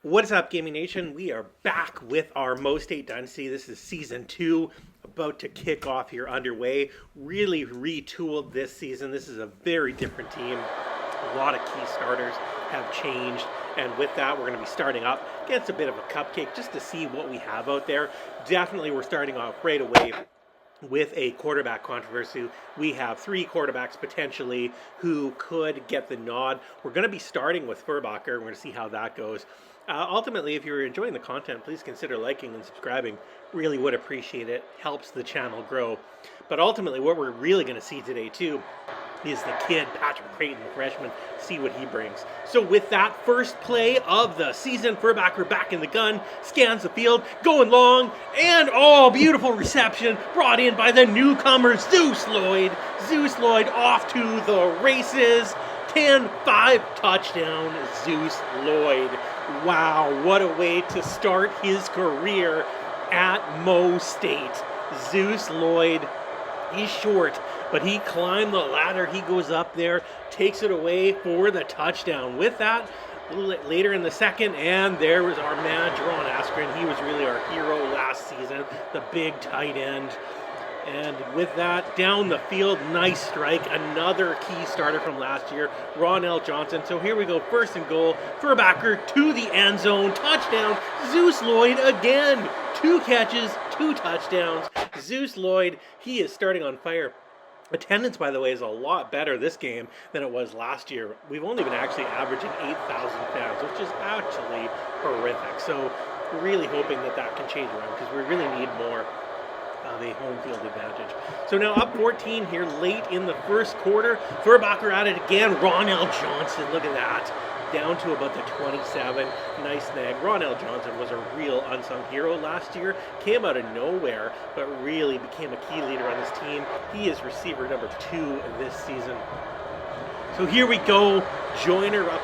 What is up, Gaming Nation? We are back with our Mo State Dynasty. This is season 2, about to kick off here, underway. Really retooled this season. This is a very different team. A lot of key starters have changed, and with that, we're going to be starting up against a bit of a cupcake just to see what we have out there. Definitely, we're starting off right away with a quarterback controversy. We have 3 quarterbacks potentially who could get the nod. We're going to be starting with Furbacher. We're going to see how that goes. Ultimately, if you're enjoying the content, please consider liking and subscribing. Really would appreciate it. Helps the channel grow. But ultimately, what we're really going to see today, too, is the kid, Patrick Creighton, the freshman, see what he brings. So with that first play of the season, Furbacher back in the gun, scans the field, going long, and beautiful reception brought in by the newcomer, Zeus Lloyd. Zeus Lloyd off to the races. 10-5 touchdown, Zeus Lloyd. Wow, what a way to start his career at Mo State. Zeus Lloyd, he's short, but he climbed the ladder. He goes up there, takes it away for the touchdown. With that, a little later in the second, and there was our man, Jerron Askren. He was really our hero last season, the big tight end. And with that, down the field, nice strike. Another key starter from last year, Ronell Johnson. So here we go, first and goal. Furbacher to the end zone. Touchdown, Zeus Lloyd again. 2 catches, 2 touchdowns. Zeus Lloyd, he is starting on fire. Attendance, by the way, is a lot better this game than it was last year. We've only been actually averaging 8,000 fans, which is actually horrific. So we're really hoping that that can change around because we really need more of a home field advantage. So now up 14 here late in the first quarter. Furbacher at it again. Ronell Johnson, look at that. Down to about the 27. Nice snag. Ronell Johnson was a real unsung hero last year. Came out of nowhere, but really became a key leader on this team. He is receiver number 2 this season. So here we go. Joyner up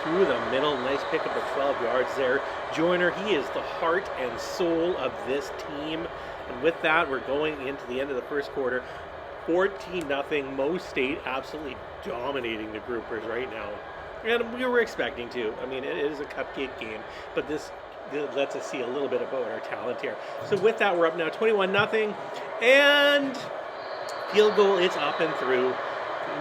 through the middle. Nice pickup of 12 yards there. Joyner, he is the heart and soul of this team. And with that, we're going into the end of the first quarter. 14-0. Mo State absolutely dominating the groupers right now. And we were expecting to. I mean, it is a cupcake game, but this lets us see a little bit about our talent here. So with that, we're up now 21-0. And field goal is up and through.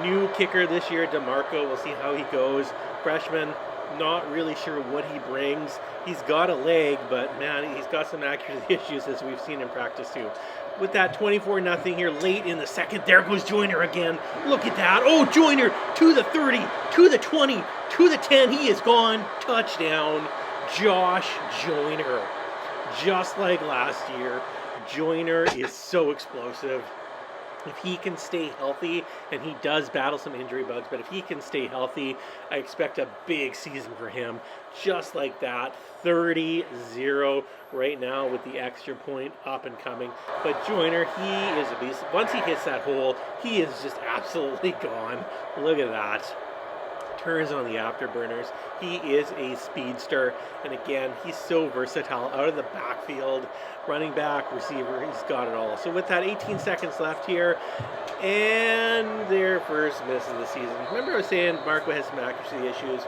New kicker this year, DeMarco. We'll see how he goes. Freshman, not really sure what he brings. He's got a leg, but man, he's got some accuracy issues as we've seen in practice too. With that 24-0 here late in the second, there goes Joyner again. Look at that. Oh, Joyner to the 30, to the 20, to the 10. He is gone. Touchdown, Josh Joyner. Just like last year, Joyner is so explosive. If he can stay healthy, and he does battle some injury bugs, but if he can stay healthy, I expect a big season for him. Just like that, 30-0 right now with the extra point up and coming. But Joyner, he is a beast. Once he hits that hole, he is just absolutely gone. Look at that. Turns on the afterburners. He is a speedster, and again, he's so versatile out of the backfield, running back, receiver, he's got it all. So with that, 18 seconds left here, and their first miss of the season. Remember I was saying Marco has some accuracy issues?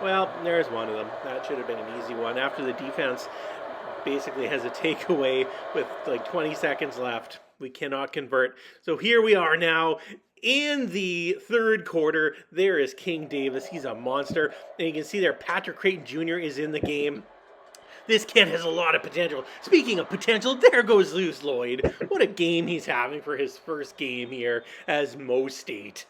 Well, there's one of them. That should have been an easy one. After the defense basically has a takeaway with like 20 seconds left, we cannot convert. So here we are now. In the third quarter, there is King Davis. He's a monster. And you can see there, Patrick Creighton Jr. is in the game. This kid has a lot of potential. Speaking of potential, there goes Zeus Lloyd. What a game he's having for his first game here as Mo State.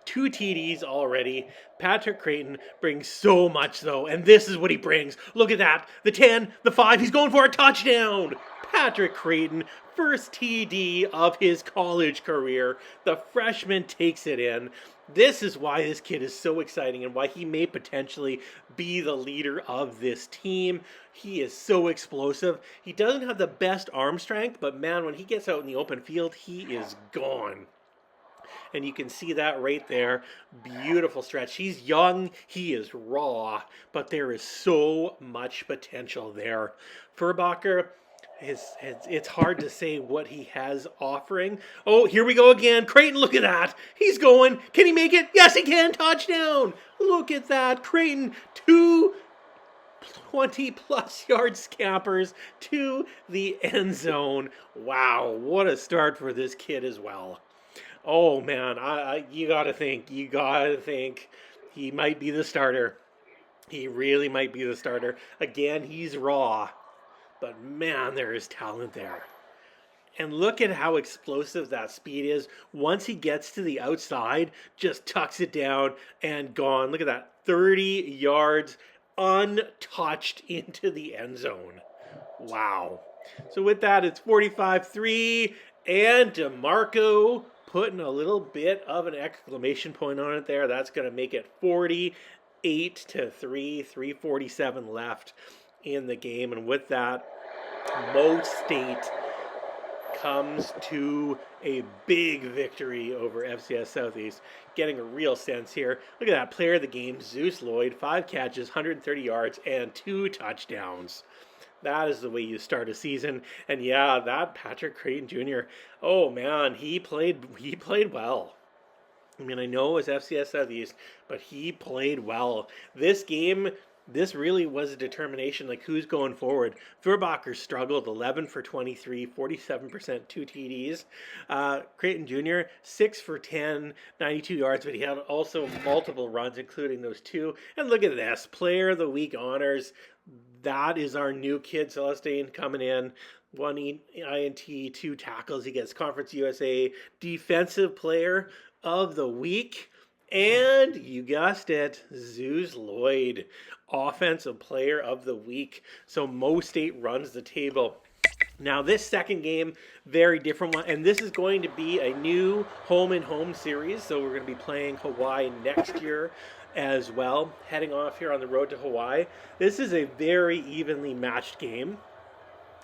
2 TDs already. Patrick Creighton brings so much, though, and this is what he brings. Look at that. The 10, the 5, he's going for a touchdown. Patrick Creighton, first TD of his college career. The freshman takes it in. This is why this kid is so exciting and why he may potentially be the leader of this team. He is so explosive. He doesn't have the best arm strength, but man, when he gets out in the open field, he is gone. And you can see that right there. Beautiful stretch. He's young. He is raw. But there is so much potential there. Furbacher, it's hard to say what he has offering. Oh, here we go again. Creighton, look at that. He's going. Can he make it? Yes, he can. Touchdown. Look at that. Creighton, 2 20-plus yard scampers to the end zone. Wow, what a start for this kid as well. Oh man, you gotta think he might be the starter. He really might be the starter. Again, he's raw, but man, there is talent there. And look at how explosive that speed is. Once he gets to the outside, just tucks it down and gone. Look at that, 30 yards untouched into the end zone. Wow. So with that, it's 45-3, and DeMarco putting a little bit of an exclamation point on it there. That's going to make it 48-3, 3:47 left in the game. And with that, Mo State comes to a big victory over FCS Southeast, getting a real sense here. Look at that player of the game, Zeus Lloyd, 5 catches, 130 yards, and 2 touchdowns. That is the way you start a season. And yeah, that Patrick Creighton Jr., oh man, he played well. I mean, I know it was FCS Southeast, but he played well. This game, this really was a determination, like who's going forward. Furbacher struggled, 11 for 23, 47%, 2 TDs. Creighton Jr., 6 for 10, 92 yards, but he had also multiple runs, including those 2. And look at this, Player of the Week honors. That is our new kid, Celestine, coming in. 1 INT, 2 tackles. He gets Conference USA Defensive Player of the Week. And you guessed it, Zeus Lloyd, Offensive Player of the Week. So Mo State runs the table. Now this second game, very different one. And this is going to be a new home-and-home series. So we're going to be playing Hawaii next year as well, heading off here on the road to Hawaii. This is a very evenly matched game.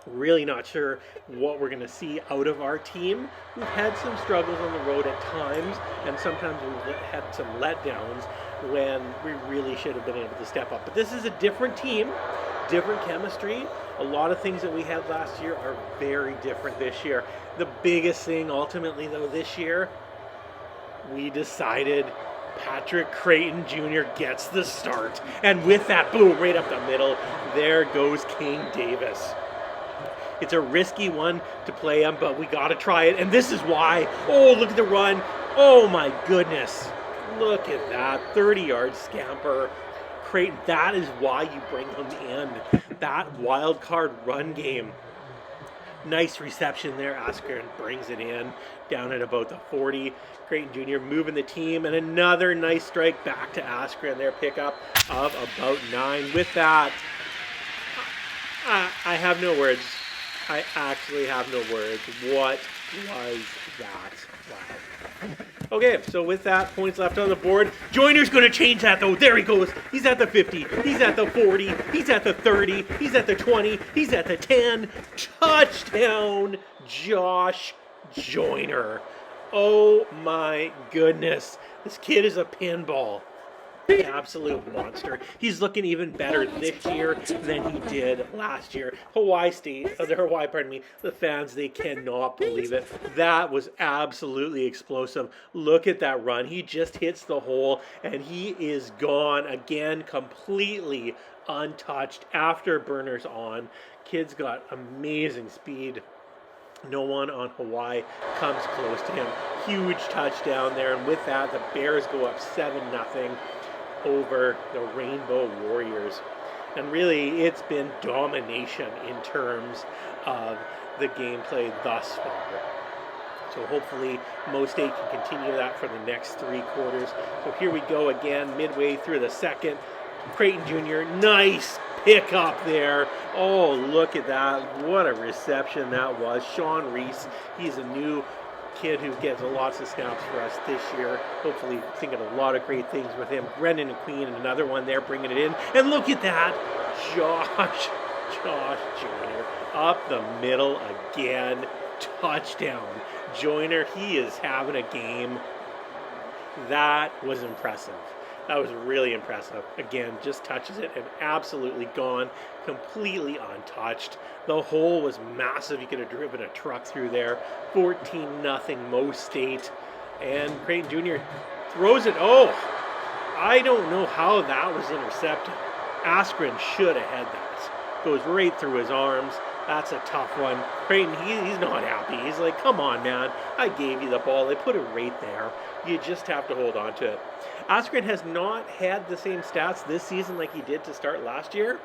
Really not sure what we're going to see out of our team. We've had some struggles on the road at times, and sometimes we've had some letdowns when we really should have been able to step up. But this is a different team, different chemistry. A lot of things that we had last year are very different this year. The biggest thing ultimately though this year, we decided Patrick Creighton Jr. gets the start. And with that, boom, right up the middle, there goes King Davis. It's a risky one to play him, but we got to try it. And this is why. Oh, look at the run. Oh, my goodness. Look at that. 30-yard scamper. Creighton, that is why you bring him in. That wild card run game. Nice reception there. Askren brings it in down at about the 40. Creighton Jr. moving the team, and another nice strike back to Askren. Their pickup of about 9. With that, I have no words. I actually have no words. What was that? Wow. Okay, so with that, points left on the board. Joyner's going to change that, though. There he goes. He's at the 50. He's at the 40. He's at the 30. He's at the 20. He's at the 10. Touchdown, Josh Joyner. Oh, my goodness. This kid is a pinball. Absolute monster. He's looking even better this year than he did last year. The fans, they cannot believe it. That was absolutely explosive. Look at that run. He just hits the hole, and he is gone again, completely untouched after burners on. Kid's got amazing speed. No one on Hawaii comes close to him. Huge touchdown there, and with that, the Bears go up 7-0 over the Rainbow Warriors. And really, it's been domination in terms of the gameplay thus far. So hopefully, Mo State can continue that for the next 3 quarters. So here we go again, midway through the second. Creighton Jr., nice pick up there. Oh, look at that. What a reception that was. Sean Reese, he's a new kid who gets lots of snaps for us this year. Hopefully thinking a lot of great things with him. Brendan and Queen, and another one there bringing it in. And look at that. Josh Joyner up the middle again. Touchdown. Joyner, he is having a game. That was impressive. That was really impressive. Again, just touches it and absolutely gone, completely untouched. The hole was massive. You could have driven a truck through there. 14-0 Mo State. And Creighton Jr. throws it. Oh, I don't know how that was intercepted. Askren should have had that. Goes right through his arms. That's a tough one. Creighton, he's not happy. He's like, come on, man. I gave you the ball. I put it right there. You just have to hold on to it. Askren has not had the same stats this season like he did to start last year.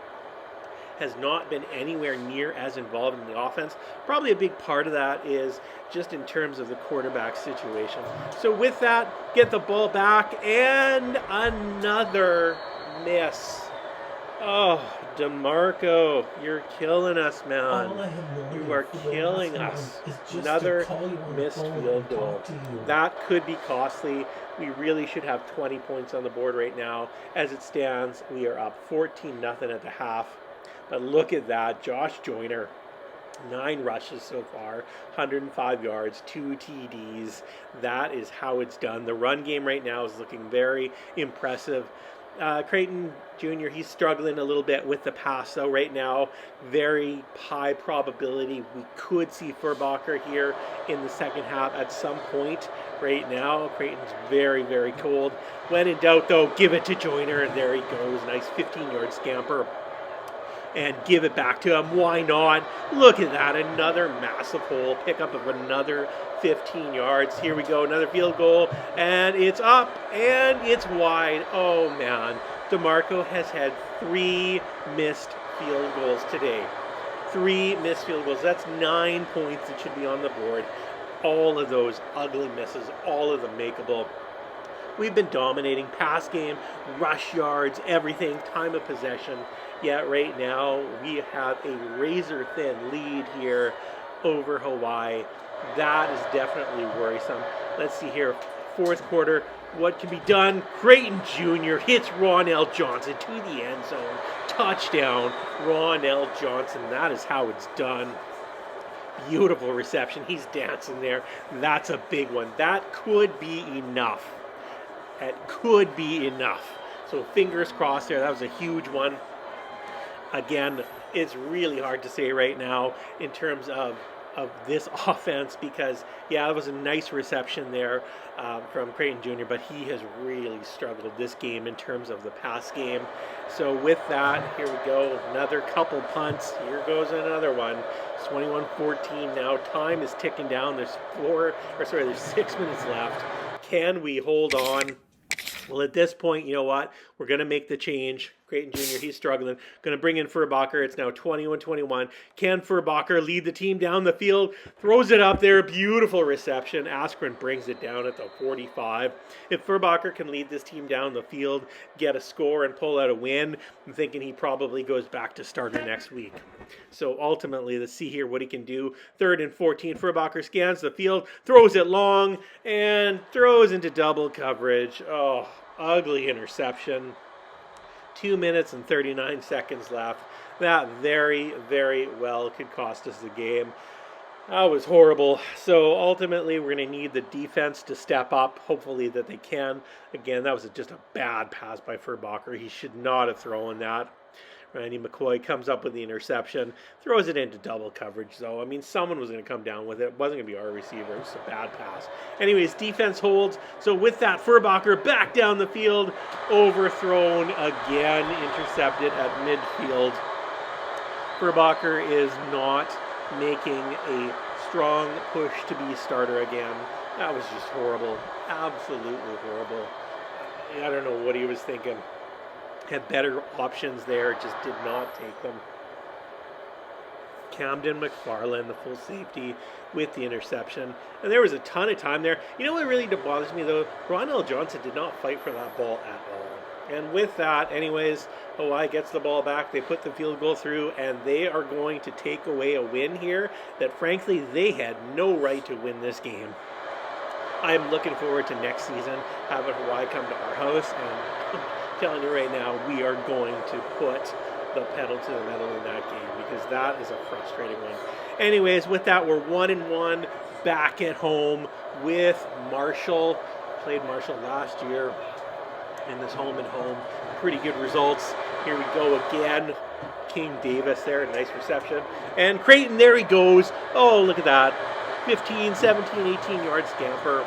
Has not been anywhere near as involved in the offense. Probably a big part of that is just in terms of the quarterback situation. So with that, get the ball back, and another miss. Oh, DeMarco, you're killing us, man. You are killing us. Another missed field goal. That could be costly. We really should have 20 points on the board right now. As it stands, we are up 14-0 at the half. But look at that. Josh Joyner, 9 rushes so far, 105 yards, 2 TDs. That is how it's done. The run game right now is looking very impressive. Creighton Jr., he's struggling a little bit with the pass, though, right now. Very high probability we could see Furbacher here in the second half at some point. Right now, Creighton's very, very cold. When in doubt, though, give it to Joyner, and there he goes. Nice 15-yard scamper. And give it back to him. Why not? Look at that. Another massive hole. Pickup of another 15 yards. Here we go. Another field goal. And it's up. And it's wide. Oh, man. DeMarco has had 3 missed field goals today. 3 missed field goals. That's 9 points that should be on the board. All of those ugly misses. All of them makeable. We've been dominating pass game, rush yards, everything, time of possession. Yet right now we have a razor-thin lead here over Hawaii. That is definitely worrisome. Let's see here, fourth quarter, what can be done? Creighton Jr. hits Ronell Johnson to the end zone. Touchdown, Ronell Johnson. That is how it's done. Beautiful reception. He's dancing there. That's a big one. That could be enough. It could be enough. So fingers crossed there. That was a huge one. Again, it's really hard to say right now in terms of this offense because, yeah, it was a nice reception there from Creighton Jr., but he has really struggled this game in terms of the pass game. So with that, here we go. Another couple punts. Here goes another one. It's 21-14 now. Time is ticking down. There's 6 minutes left. Can we hold on? Well, at this point, you know what? We're going to make the change. Creighton Jr., he's struggling. Going to bring in Furbacher. It's now 21-21. Can Furbacher lead the team down the field? Throws it up there. Beautiful reception. Askren brings it down at the 45. If Furbacher can lead this team down the field, get a score, and pull out a win, I'm thinking he probably goes back to starter next week. So ultimately, let's see here what he can do. 3rd and 14. Furbacher scans the field, throws it long, and throws into double coverage. Oh, ugly interception. 2 minutes and 39 seconds left. That very, very well could cost us the game. That was horrible. So ultimately, we're going to need the defense to step up. Hopefully that they can. Again, that was just a bad pass by Furbacher. He should not have thrown that. Randy McCoy comes up with the interception, throws it into double coverage, though. I mean, someone was going to come down with it. It wasn't going to be our receiver. It was a bad pass. Anyways, defense holds. So with that, Furbacher back down the field, overthrown again, intercepted at midfield. Furbacher is not making a strong push to be starter again. That was just horrible. Absolutely horrible. I don't know what he was thinking. Had better options there, just did not take them. Camden McFarland, the full safety, with the interception. And there was a ton of time there. You know what really bothers me, though? Ronell Johnson did not fight for that ball at all. And with that, anyways, Hawaii gets the ball back. They put the field goal through, and they are going to take away a win here that, frankly, they had no right to win this game. I'm looking forward to next season, having Hawaii come to our house, and telling you right now, we are going to put the pedal to the metal in that game because that is a frustrating one. Anyways, with that, we're 1-1 back at home with Marshall. Played Marshall last year in this home and home. Pretty good results. Here we go again. King Davis there, nice reception. And Creighton, there he goes. Oh, look at that. 15, 17, 18 yard scamper.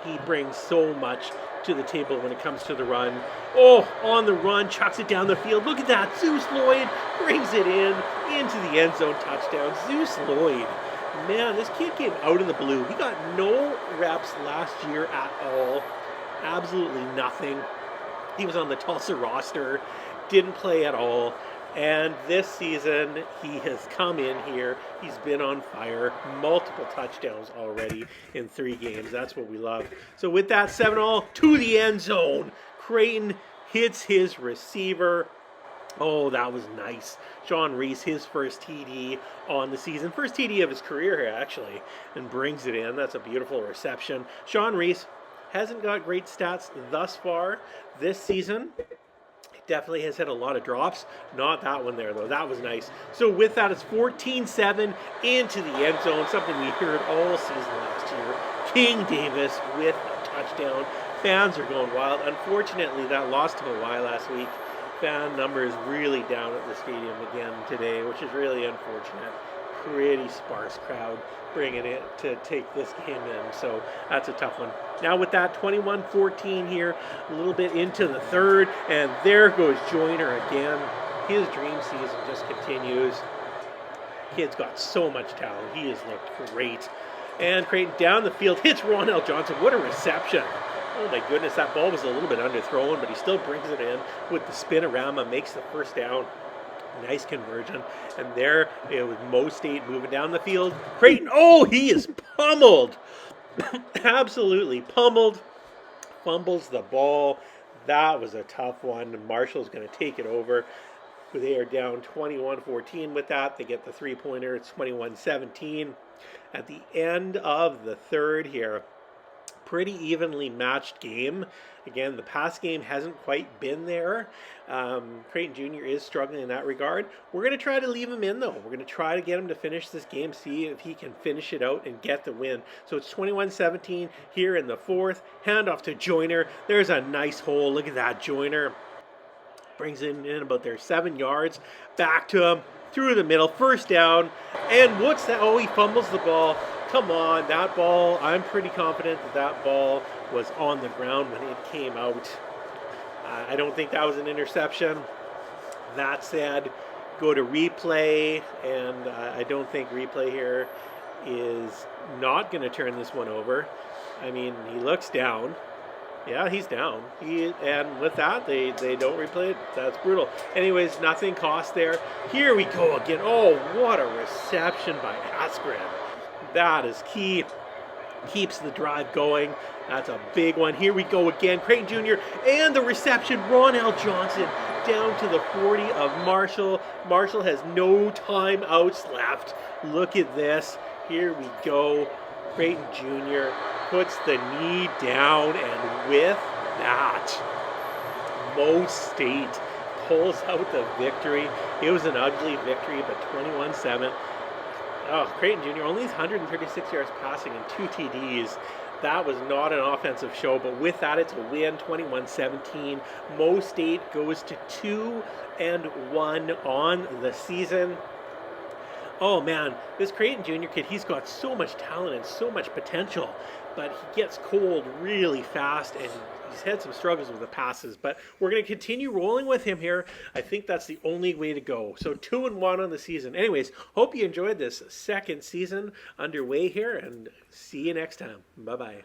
He brings so much to the table when it comes to the run. Oh, on the run, chucks it down the field. Look at that. Zeus Lloyd brings it into the end zone touchdown. Zeus Lloyd. Man, this kid came out of the blue. He got no reps last year at all. Absolutely nothing. He was on the Tulsa roster, didn't play at all. And this season, he has come in here. He's been on fire. Multiple touchdowns already in 3 games. That's what we love. So with that, 7-all to the end zone. Creighton hits his receiver. Oh, that was nice. Sean Reese, his first TD on the season. First TD of his career here, actually, and brings it in. That's a beautiful reception. Sean Reese hasn't got great stats thus far this season. Definitely has had a lot of drops. Not that one there, though. That was nice. So with that, it's 14-7 into the end zone, something we heard all season last year. King Davis with a touchdown. Fans are going wild. Unfortunately, that lost to Hawaii last week. Fan numbers really down at the stadium again today, which is really unfortunate. Pretty sparse crowd bringing it to take this game in, so that's a tough one. Now with that, 21-14 here, a little bit into the third, and there goes Joyner again. His dream season just continues. Kid's got so much talent. He has looked great. And Creighton down the field hits Ronell Johnson. What a reception. Oh my goodness, that ball was a little bit underthrown, but he still brings it in with the spinorama, makes the first down. Nice conversion. And there, with Mo State moving down the field. Creighton, oh, he is pummeled. Absolutely pummeled. Fumbles the ball. That was a tough one. Marshall's going to take it over. They are down 21-14 with that. They get the 3-pointer. It's 21-17. At the end of the third here, pretty evenly matched game. Again, the pass game hasn't quite been there. Creighton Jr. is struggling in that regard. We're going to try to leave him in, though. We're going to try to get him to finish this game, see if he can finish it out and get the win. So it's 21-17 here in the fourth. Handoff to Joyner. There's a nice hole. Look at that, Joyner. Brings it in about their 7 yards. Back to him. Through the middle. First down. And what's that? Oh, he fumbles the ball. Come on, that ball, I'm pretty confident that ball was on the ground when it came out. I don't think that was an interception. That said, go to replay, and I don't think replay here is not going to turn this one over. I mean, he looks down. Yeah, he's down. And with that, they don't replay it. That's brutal. Anyways, nothing cost there. Here we go again. Oh, what a reception by Askren. That is key. Keeps the drive going. That's a big one. Here we go again. Creighton Jr. and the reception. Ronell Johnson down to the 40 of Marshall. Marshall has no timeouts left. Look at this. Here we go. Creighton Jr. puts the knee down, and with that, Mo State pulls out the victory. It was an ugly victory, but 21-7. Oh, Creighton Jr. only 136 yards passing and 2 TDs. That was not an offensive show, but with that, it's a win, 21-17. Mo State goes to 2-1 on the season. Oh man, this Creighton Jr. kid, he's got so much talent and so much potential, but he gets cold really fast, and he's had some struggles with the passes, but we're going to continue rolling with him here. I think that's the only way to go. So 2-1 on the season. Anyways, hope you enjoyed this second season underway here, and see you next time. Bye-bye.